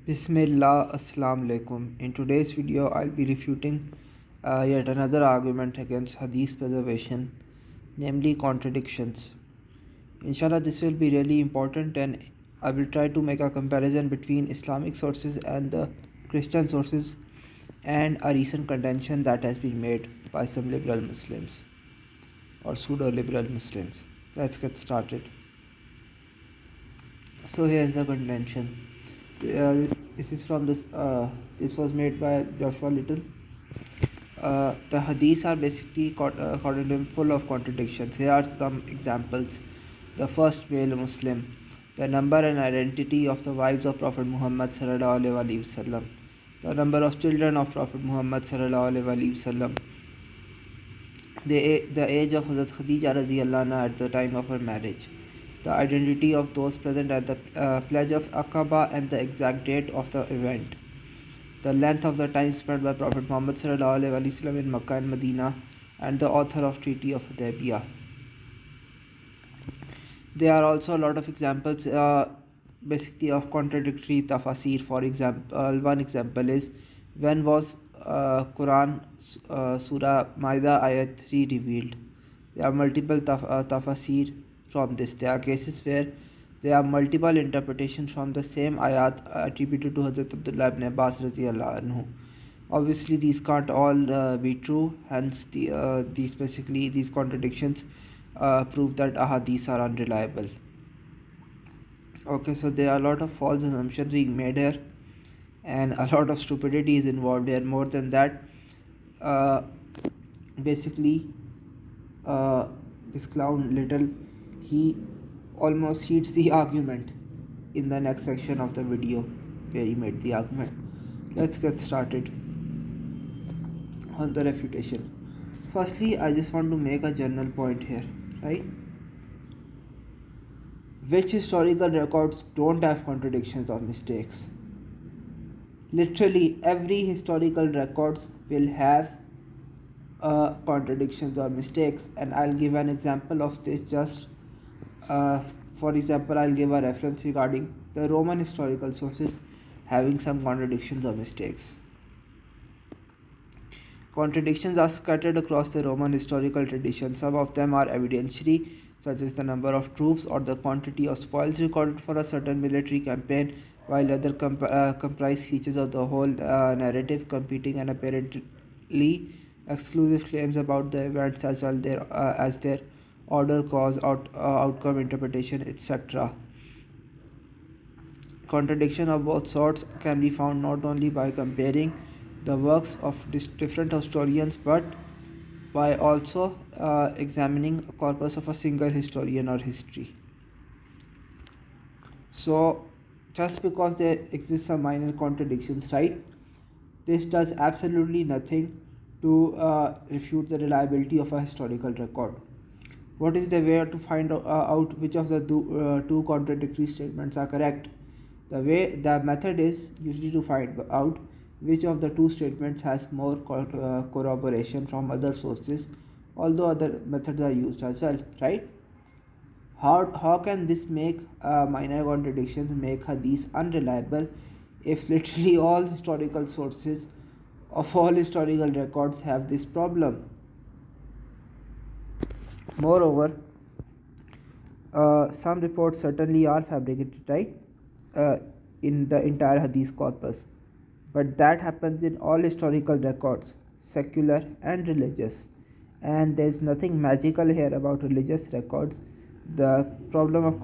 Bismillah, Assalamu alaikum. In today's video, I'll be refuting yet another argument against Hadith preservation, namely contradictions. Inshallah, this will be really important, and I will try to make a comparison between Islamic sources and the Christian sources and a recent contention that has been made by some liberal Muslims or pseudo liberal Muslims. Let's get started. So, here's the contention. This is from this. This was made by Joshua Little. The hadiths are basically according to him full of contradictions. Here are some examples. The first male Muslim, the number and identity of the wives of Prophet Muhammad sallallahu alaihi wasallam, the number of children of Prophet Muhammad sallallahu alaihi wasallam, the age of Hazrat Khadija radhiyallahu anha at the time of her marriage, the identity of those present at the pledge of Aqaba and the exact date of the event, the length of the time spent by Prophet Muhammad ﷺ in Makkah and Medina, and the author of Treaty of Hudaybiyah. There are also a lot of examples basically of contradictory tafasir. For example, one example is when was Quran Surah Maida Ayat 3 revealed. There are multiple tafasir from this. There are cases where there are multiple interpretations from the same ayat attributed to Hazrat Abdullah ibn Abbas radiyallahu anhu. Obviously, these can't all be true. Hence, these contradictions prove that ahadith are unreliable. Okay, so there are a lot of false assumptions being made here, and a lot of stupidity is involved here. More than that, basically, this clown Little, he almost heats the argument in the next section of the video where he made the argument. Let's get started on the refutation. Firstly, I just want to make a general point here, right? Which historical records don't have contradictions or mistakes? Literally every historical records will have contradictions or mistakes, and I'll give an example of this. Just for example, I'll give a reference regarding the Roman historical sources having some contradictions or mistakes. Contradictions are scattered across the Roman historical tradition. Some of them are evidentiary, such as the number of troops or the quantity of spoils recorded for a certain military campaign, while others comprise features of the whole narrative, competing and apparently exclusive claims about the events as well as their order, cause, outcome, interpretation, etc. Contradiction of both sorts can be found not only by comparing the works of different historians, but by also examining a corpus of a single historian or history. So, just because there exists some minor contradictions, right, this does absolutely nothing to refute the reliability of a historical record. What is the way to find out which of the two contradictory statements are correct? The method is usually to find out which of the two statements has more corroboration from other sources, although other methods are used as well, right? How can this make minor contradictions make hadith unreliable if literally all historical sources of all historical records have this problem? Moreover, some reports certainly are fabricated, right, in the entire hadith corpus, but that happens in all historical records, secular and religious, and there is nothing magical here about religious records. The problem of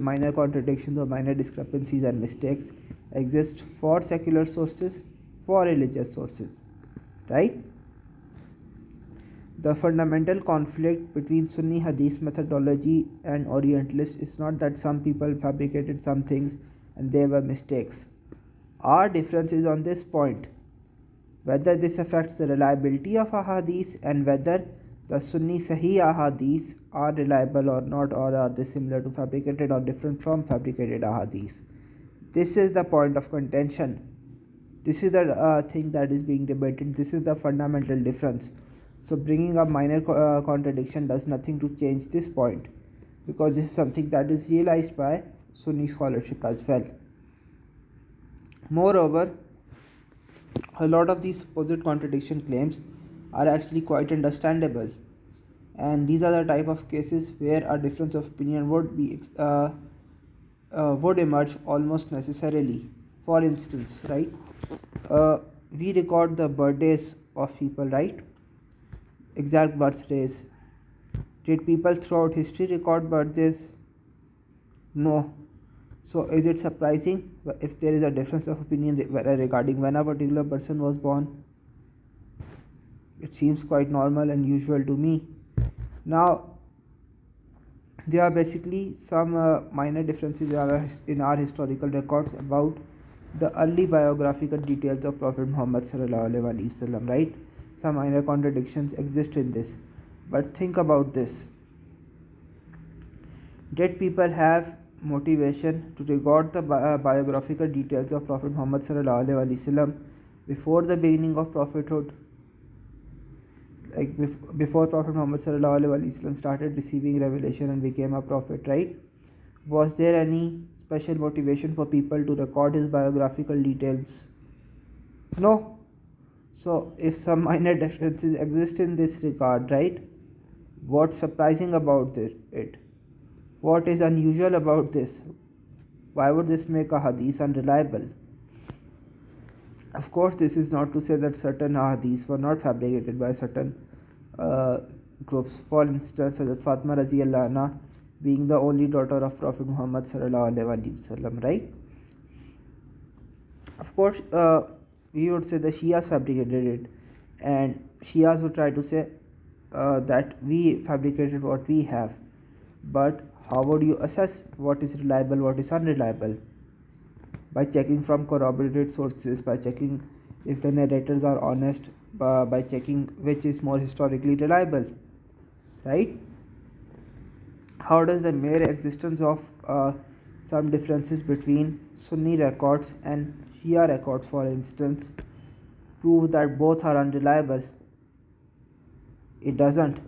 minor contradictions or minor discrepancies and mistakes exist for secular sources, for religious sources, right? The fundamental conflict between Sunni Hadith methodology and Orientalists is not that some people fabricated some things and they were mistakes. Our difference is on this point: whether this affects the reliability of ahadith and whether the Sunni Sahih ahadith are reliable or not, or are they similar to fabricated or different from fabricated ahadith. This is the point of contention. This is the thing that is being debated. This is the fundamental difference. So bringing up minor contradiction does nothing to change this point, because this is something that is realized by Sunni scholarship as well. Moreover, a lot of these supposed contradiction claims are actually quite understandable, and these are the type of cases where a difference of opinion would emerge almost necessarily. For instance, right, uh, we record the birthdays of people, right? Exact birthdays. Did people throughout history record birthdays? No. So, is it surprising if there is a difference of opinion regarding when a particular person was born? It seems quite normal and usual to me. Now, there are basically some minor differences in our historical records about the early biographical details of Prophet Muhammad sallallahu alaihi wasallam. Right? Some minor contradictions exist in this, but think about this: did people have motivation to record the biographical details of Prophet Muhammad sallallahu alaihi wasallam before the beginning of prophethood? Like before Prophet Muhammad sallallahu alaihi wasallam started receiving revelation and became a prophet, right? Was there any special motivation for people to record his biographical details? No. So if some minor differences exist in this regard, right? What's surprising about it? What is unusual about this? Why would this make a hadith unreliable? Of course, this is not to say that certain hadiths were not fabricated by certain uh, groups. For instance, Hazrat Fatima Raziyallahu anha being the only daughter of Prophet Muhammad sallallahu alaihi wasallam, right? Of course, we would say the Shias fabricated it, and Shias would try to say that we fabricated what we have. But how would you assess what is reliable, what is unreliable? By checking from corroborated sources, by checking if the narrators are honest, by checking which is more historically reliable, right? How does the mere existence of some differences between Sunni records and Shia records, for instance, prove that both are unreliable? It doesn't.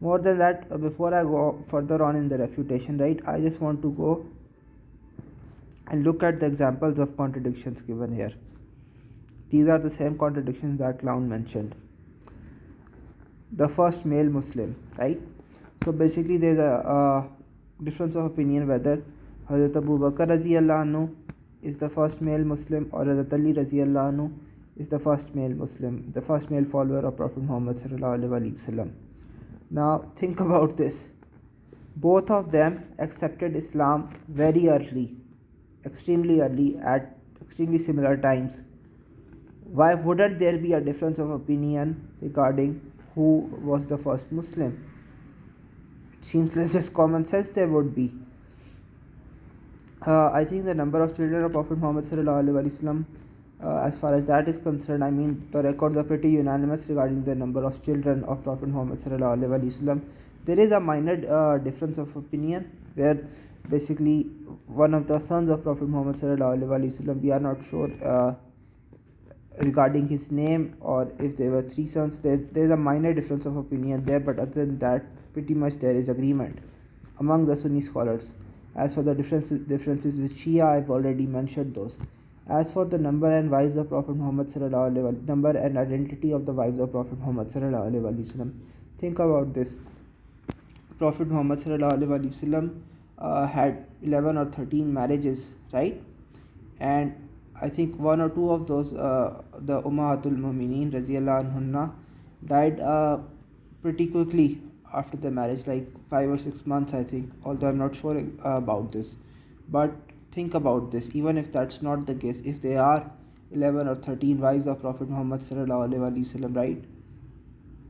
More than that, before I go further on in the refutation, right, I just want to go and look at the examples of contradictions given here. These are the same contradictions that Clown mentioned. The first male Muslim, right? So basically, there's a difference of opinion whether Hazrat Abu Bakr Raziyallahu anhu is the first male Muslim or Hazrat Ali Raziyallahu anhu is the first male Muslim, the first male follower of Prophet Muhammad sallallahu alaihi wasallam. Now think about this. Both of them accepted Islam very early, extremely early, at extremely similar times. Why wouldn't there be a difference of opinion regarding who was the first Muslim? It seems like just common sense there would be. I think the number of children of Prophet Muhammad sallallahu alaihi wasallam, as far as that is concerned, I mean the records are pretty unanimous regarding the number of children of Prophet Muhammad sallallahu alaihi wasallam. There is a minor difference of opinion where basically one of the sons of Prophet Muhammad sallallahu alaihi wasallam, we are not sure regarding his name or if there were three sons. There's a minor difference of opinion there, but other than that, pretty much there is agreement among the Sunni scholars. As for the differences with Shia, I've already mentioned those. As for the number and wives of Prophet Muhammad sallallahu alaihi wasallam, number and identity of the wives of Prophet Muhammad sallallahu alaihi wasallam, think about this. Prophet Muhammad sallallahu alaihi wasallam had 11 or 13 marriages, right? And I think one or two of those, the Ummahatul Mu'mineen Raziyallahu anhunna, died pretty quickly after the marriage, like 5 or 6 months, I think, although I'm not sure about this. But think about this, even if that's not the case, if they are 11 or 13 wives of Prophet Muhammad sallallahu alaihi wasallam, right?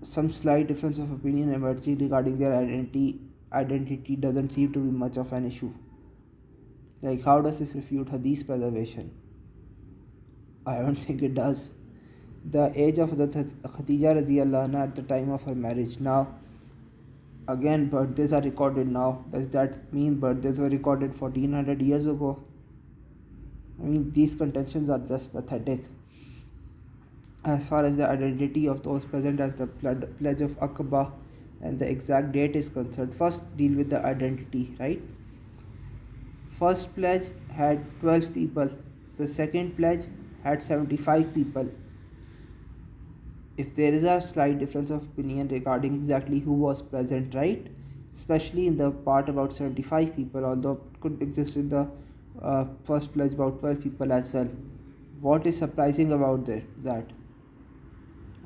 Some slight difference of opinion emerging regarding their identity doesn't seem to be much of an issue. Like, how does this refute Hadith preservation? I don't think it does. The age of the Khadija Raziyallahu anha at the time of her marriage. Now, again, birthdays are recorded now. Does that mean birthdays were recorded 1400 years ago? I mean, these contentions are just pathetic. As far as the identity of those present as the pledge of Aqaba and the exact date is concerned, first deal with the identity, right? First pledge had 12 people The second pledge had 75 people. If there is a slight difference of opinion regarding exactly who was present, right? Especially in the part about 75 people, although it could exist in the first pledge about 12 people as well. What is surprising about that?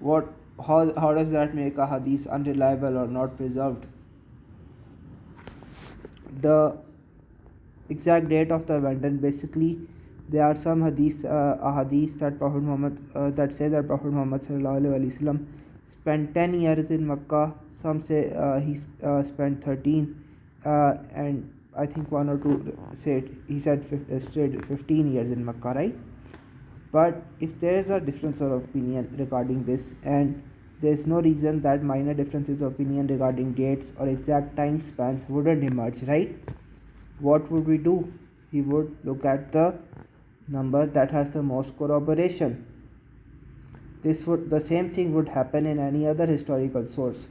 What how does that make a hadith unreliable or not preserved? The exact date of the event, and basically there are some hadiths that Prophet Muhammad that say that Prophet Muhammad sallallahu alaihi wasallam spent 10 years in Makkah. Some say he spent 13, and I think one or two said he said stayed 15 years in Makkah, right? But if there is a difference of opinion regarding this, and there is no reason that minor differences of opinion regarding dates or exact time spans wouldn't emerge, right? What would we do? We would look at the number that has the most corroboration. The same thing would happen in any other historical source.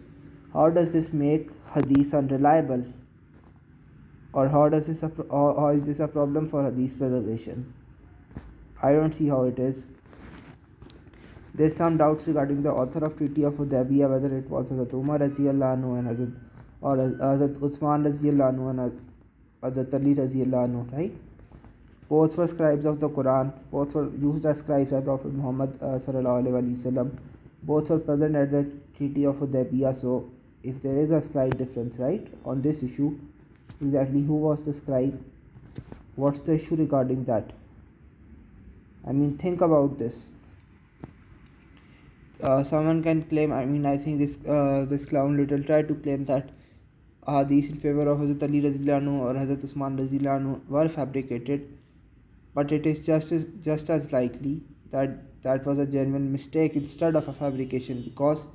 How does this make hadith unreliable? Or how is this a problem for hadith preservation? I don't see how it is. There's some doubts regarding the author of Treaty of Hudaybiyah, whether it was Hazrat Umar Raziyallahu Anhu and Hazrat Uthman Raziyallahu Anhu and Hazrat Ali Raziyallahu Anhu, right? Both were scribes of the Quran. Both were used as scribes by Prophet Muhammad sallallahu alaihi wasallam. Both were present at the Treaty of Hudaybiyah. So, if there is a slight difference, right, on this issue, exactly who was the scribe? What's the issue regarding that? I mean, think about this. Someone can claim. I think this clown little tried to claim that hadiths in favor of Hazrat Ali Raziyallahu Anhu or Hazrat Usman Raziyallahu Anhu were fabricated, but it is just as likely that that was a genuine mistake instead of a fabrication, because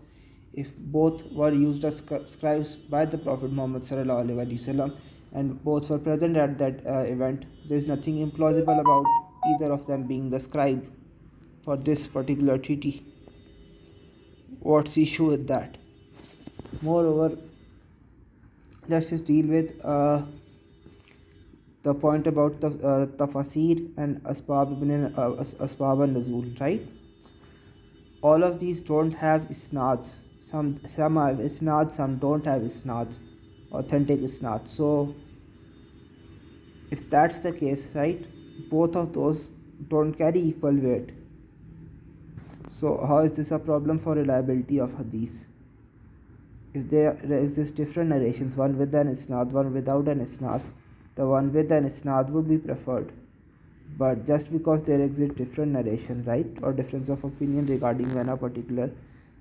if both were used as scribes by the Prophet Muhammad sallallahu alaihi wasallam and both were present at that event, there is nothing implausible about either of them being the scribe for this particular treaty. What's the issue with that? Moreover, let's just deal with the point about the tafasir and asbab al-nuzul, right? All of these don't have isnads. Some have isnads, some don't have isnads, authentic isnads. So if that's the case, right, both of those don't carry equal weight. So how is this a problem for reliability of hadith? If there exist different narrations, one with an isnad, one without an isnad, the one with an isnad would be preferred. But just because there exist different narration, right, or difference of opinion regarding when a particular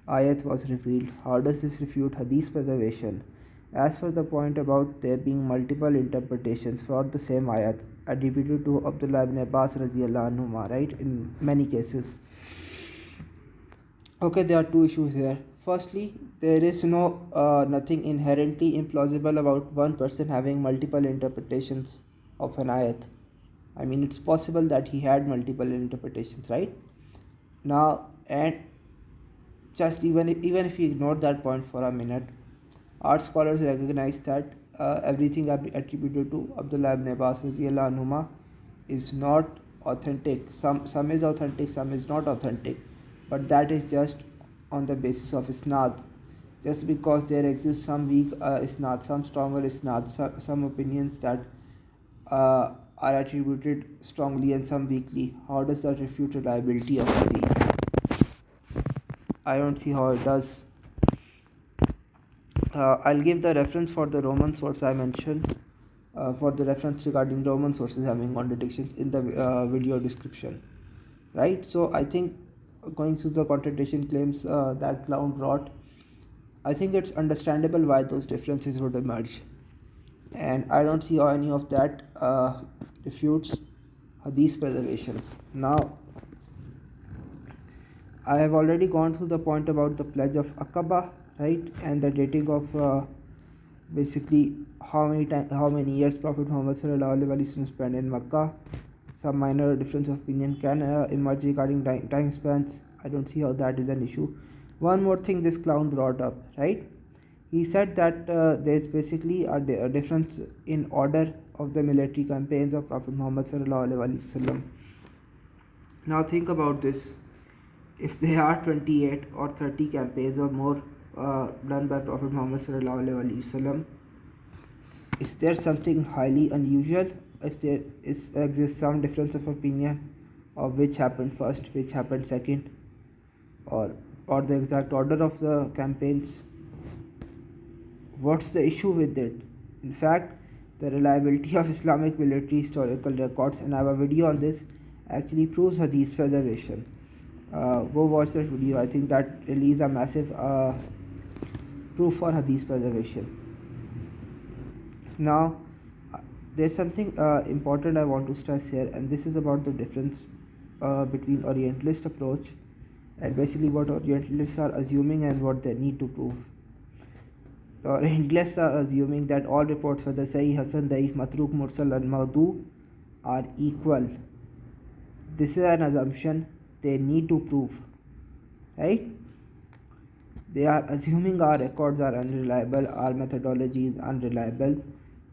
ayat was revealed, how does this refute hadith preservation? As for the point about there being multiple interpretations for the same ayat attributed to Abdullah ibn Abbas radiyallahu anhu, right, in many cases. Okay, there are two issues here. Firstly, there is nothing inherently implausible about one person having multiple interpretations of an ayat. I mean, it's possible that he had multiple interpretations, right? Now, and just even if we ignore that point for a minute, art scholars recognize that everything attributed to Abdullah ibn Abbas radiyallahu anhuma is not authentic. Some is authentic, some is not authentic, but that is just on the basis of isnad. Just because there exists some weak isnad, some stronger isnad, some opinions that are attributed strongly and some weakly, how does that refute reliability of hadith? I don't see how it does. I'll give the reference for the Roman source I mentioned, for the reference regarding Roman sources having contradictions in the video description, right? So I think going through the contradiction claims that clown brought, I think it's understandable why those differences would emerge, and I don't see how any of that refutes hadith preservation. Now, I have already gone through the point about the pledge of Aqaba, right, and the dating of basically how many years Prophet Muhammad sallallahu alaihi wasallam spent in Makkah. Some minor difference of opinion can emerge regarding time spans. I don't see how that is an issue. One more thing this clown brought up, right? He said that there is basically a difference in order of the military campaigns of Prophet Muhammad sallallahu alaihi wasallam. Now think about this. If there are 28 or 30 campaigns or more done by Prophet Muhammad sallallahu alaihi wasallam, is there something highly unusual if there exists some difference of opinion of which happened first, which happened second, or the exact order of the campaigns? What's the issue with it? In fact, the reliability of Islamic military historical records, and I have a video on this, actually proves Hadith preservation. Go watch that video. I think that really is a massive proof for Hadith preservation. Now, there's something important I want to stress here, and this is about the difference between Orientalist approach and basically what Orientalists are assuming and what they need to prove. The Orientalists are assuming that all reports, whether Sahih, Hasan, Daif, Matruk, Mursal, and Mawdu, are equal. This is an assumption they need to prove, right? They are assuming our records are unreliable, our methodology is unreliable,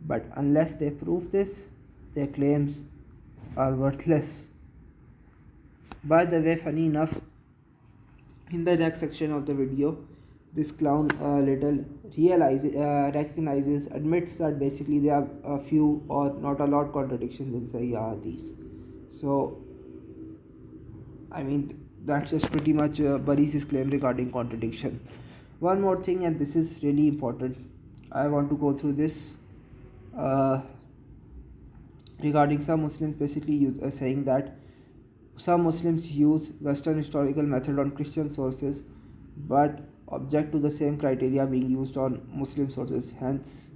but unless they prove this, their claims are worthless. By the way, funny enough, in the next section of the video, this clown little recognizes, admits that basically there are a few or not a lot contradictions in Sahih Hadith. So, I mean, that just pretty much buries his claim regarding contradiction. One more thing, and this is really important, I want to go through this regarding some Muslims basically saying that some Muslims use Western historical method on Christian sources but object to the same criteria being used on Muslim sources. Hence,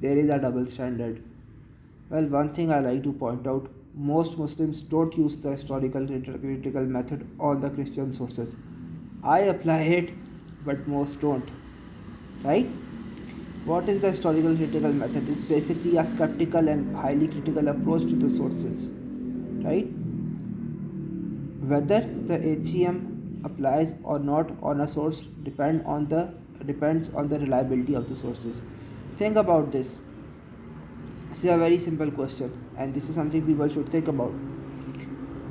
there is a double standard. Well, one thing I like to point out, most Muslims don't use the historical critical method on the Christian sources. I apply it, but most don't. Right? What is the historical critical method? It's basically a skeptical and highly critical approach to the sources. Right? Whether the HCM applies or not on a source depends on the reliability of the sources. Think about this. This is a very simple question, and this is something people should think about.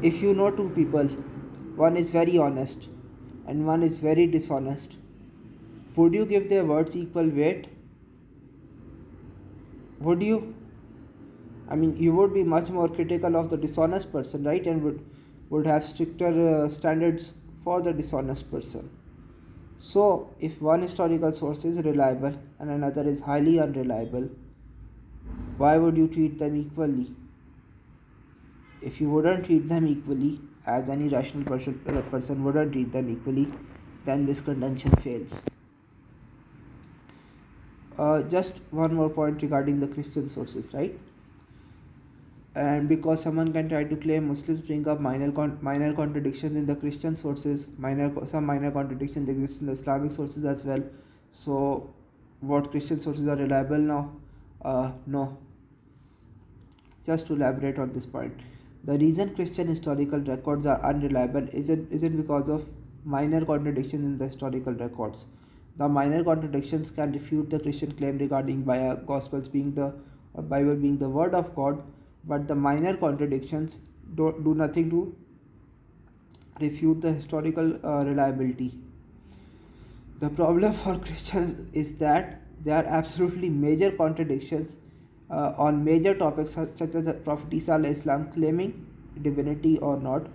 If you know two people, one is very honest and one is very dishonest, would you give their words equal weight? Would you? I mean, you would be much more critical of the dishonest person, right? And would have stricter standards for the dishonest person. So, if one historical source is reliable and another is highly unreliable, why would you treat them equally? If you wouldn't treat them equally, as any rational person wouldn't treat them equally, then this contention fails. Just one more point regarding the Christian sources, right? And because someone can try to claim Muslims bring up minor contradictions in the Christian sources, some minor contradictions exist in the Islamic sources as well. So, what Christian sources are reliable now? No. Just to elaborate on this point, the reason Christian historical records are unreliable isn't because of minor contradictions in the historical records. The minor contradictions can refute the Christian claim regarding Gospels being the Bible being the word of God, but the minor contradictions do nothing to refute the historical reliability. The problem for Christians is that there are absolutely major contradictions on major topics such as the Prophet Isa Islam claiming divinity or not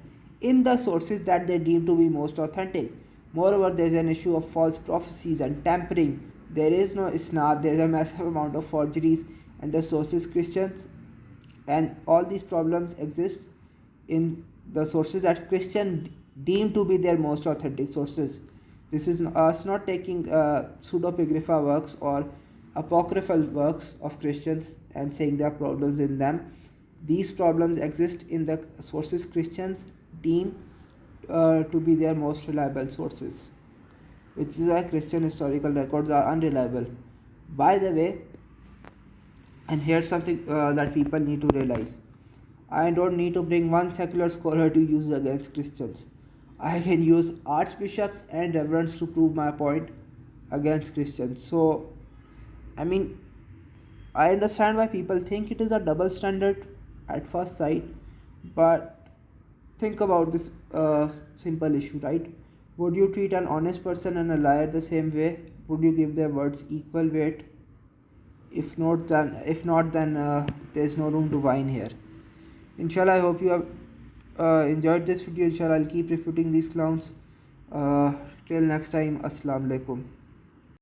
in the sources that they deem to be most authentic. Moreover, there is an issue of false prophecies and tampering. There is no isnad, there is a massive amount of forgeries, and the sources Christians, and all these problems exist in the sources that Christian deem to be their most authentic sources. This is us not taking pseudepigrapha works or apocryphal works of Christians and saying there are problems in them. These problems exist in the sources Christians deem to be their most reliable sources, which is why Christian historical records are unreliable. By the way, and here's something that people need to realize, I don't need to bring one secular scholar to use against Christians. I can use archbishops and reverends to prove my point against Christians. So, I mean, I understand why people think it is a double standard at first sight, but Think about this simple issue, right? Would you treat an honest person and a liar the same way? Would you give their words equal weight? If not, then there's no room to whine here. Inshallah, I hope you have enjoyed this video. Inshallah, I'll keep refuting these clowns. Till next time, Assalamu alaikum.